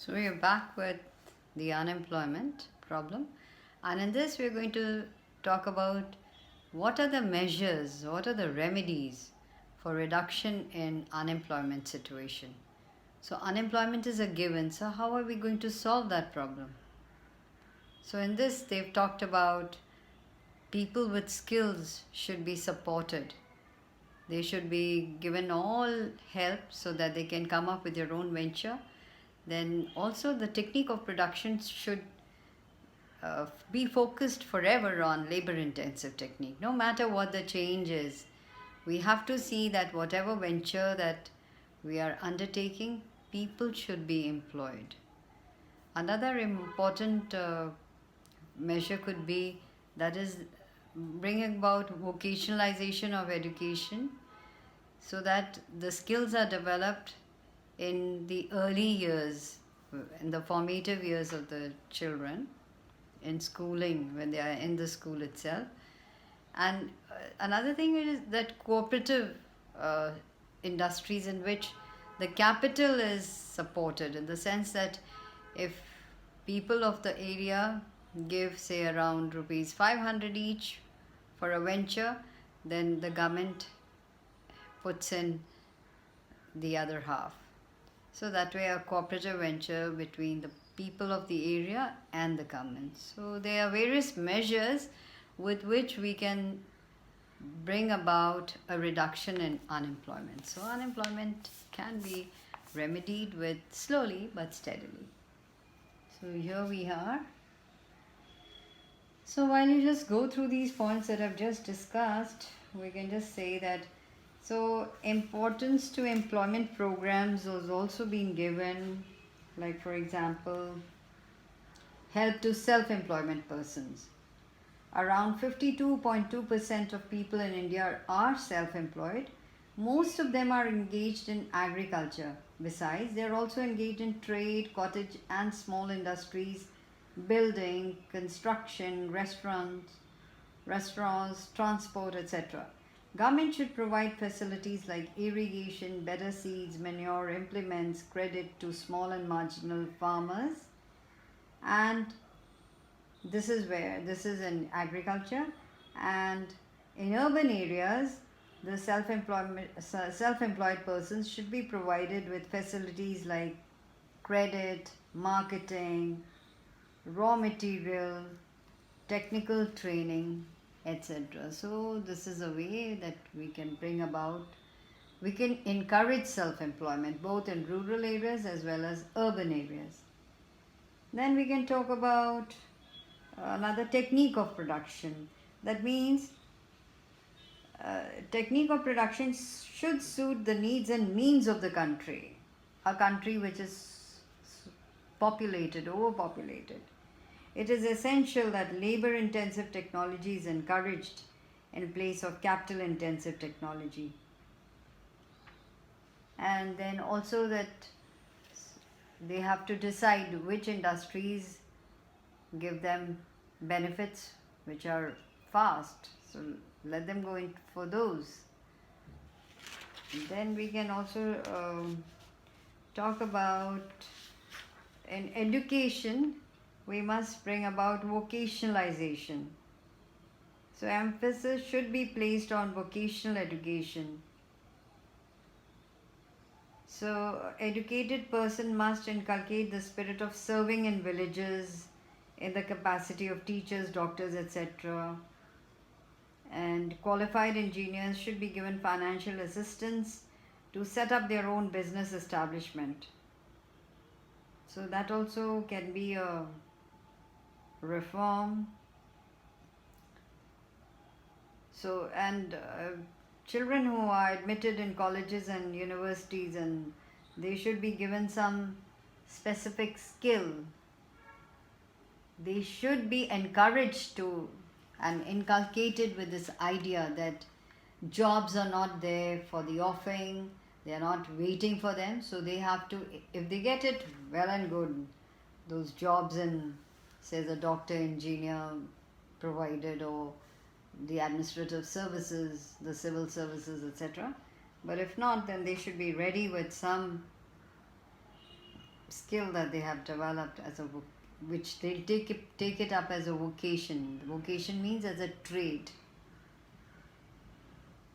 So we are back with the unemployment problem, and in this we're going to talk about what are the measures, what are the remedies for reduction in unemployment situation. So unemployment is a given, so how are we going to solve that problem? So in this they've talked about people with skills should be supported. They should be given all help so that they can come up with their own venture. Then also the technique of production should be focused forever on labor intensive technique. No matter what the change is, we have to see that whatever venture that we are undertaking, people should be employed. Another important measure could be, that is, bringing about vocationalization of education so that the skills are developed in the early years, in the formative years of the children, in schooling, when they are in the school itself. And another thing is that cooperative industries in which the capital is supported, in the sense that if people of the area give, say, around rupees 500 each for a venture, then the government puts in the other half. So that way a cooperative venture between the people of the area and the government. So there are various measures with which we can bring about a reduction in unemployment. So unemployment can be remedied with slowly but steadily. So here we are. So while you just go through these points that I've just discussed, we can just say that importance to employment programs has also been given, like for example, help to self-employment persons. Around 52.2% of people in India are self-employed. Most of them are engaged in agriculture. Besides, they are also engaged in trade, cottage and small industries, building, construction, restaurants, transport, etc. Government should provide facilities like irrigation, better seeds, manure, implements, credit to small and marginal farmers. And this is in agriculture. And in urban areas, the self-employed persons should be provided with facilities like credit, marketing, raw material, technical training, etc. So this is a way that we can encourage self-employment both in rural areas as well as urban areas. Then we can talk about another technique of production. That means technique of production should suit the needs and means of the country, a country which is overpopulated. It is essential that labor-intensive technology is encouraged in place of capital-intensive technology. And then also that they have to decide which industries give them benefits which are fast. So let them go in for those. Then we can also talk about, in education, we must bring about vocationalization. So emphasis should be placed on vocational education. So educated person must inculcate the spirit of serving in villages in the capacity of teachers, doctors, etc. And qualified engineers should be given financial assistance to set up their own business establishment. So that also can be a reform. So, and children who are admitted in colleges and universities, and they should be given some specific skill. They should be encouraged to and inculcated with this idea that jobs are not there for the offing, they are not waiting for them, so they have to, if they get it, well and good. Those jobs in, say, the doctor, engineer provided, or the administrative services, the civil services, etc. But if not, then they should be ready with some skill that they have developed as a which they take it up as a vocation. Vocation means as a trade.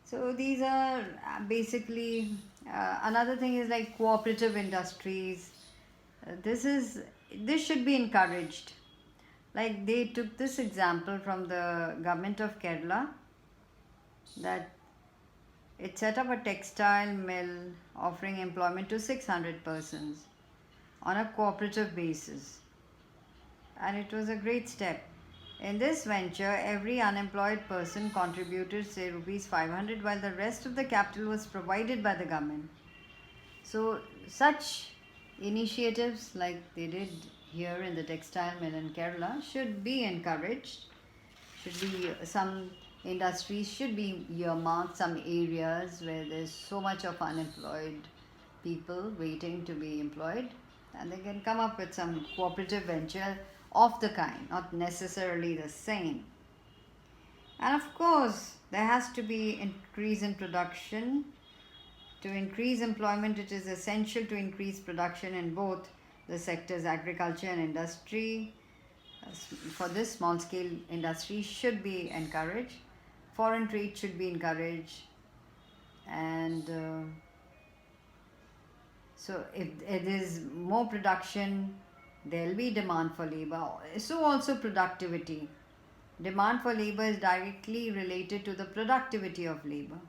So these are basically another thing is like cooperative industries. This should be encouraged. Like they took this example from the government of Kerala, that it set up a textile mill offering employment to 600 persons on a cooperative basis, and it was a great step. In this venture, every unemployed person contributed, say, rupees 500, while the rest of the capital was provided by the government. So, such initiatives like they did here in the textile mill in Kerala should be encouraged. Should be some industries should be earmarked, some areas where there's so much of unemployed people waiting to be employed, and they can come up with some cooperative venture of the kind, not necessarily the same. And of course, there has to be increase in production. To increase employment, it is essential to increase production in both the sectors, agriculture and industry. For this, small scale industry should be encouraged. Foreign trade should be encouraged. And so if it is more production, there will be demand for labor. So also productivity. Demand for labor is directly related to the productivity of labor.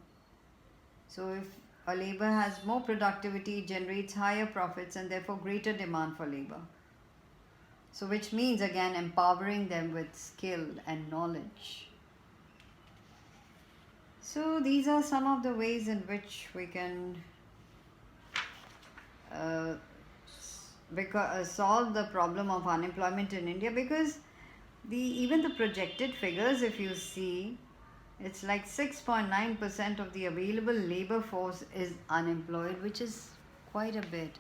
So if a labor has more productivity, it generates higher profits and therefore greater demand for labor. So which means again empowering them with skill and knowledge. So these are some of the ways in which we can solve the problem of unemployment in India, because even the projected figures, if you see, it's like 6.9% of the available labor force is unemployed, which is quite a bit.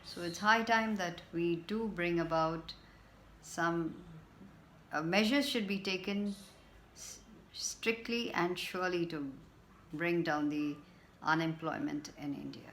So it's high time that we do bring about some measures should be taken strictly and surely to bring down the unemployment in India.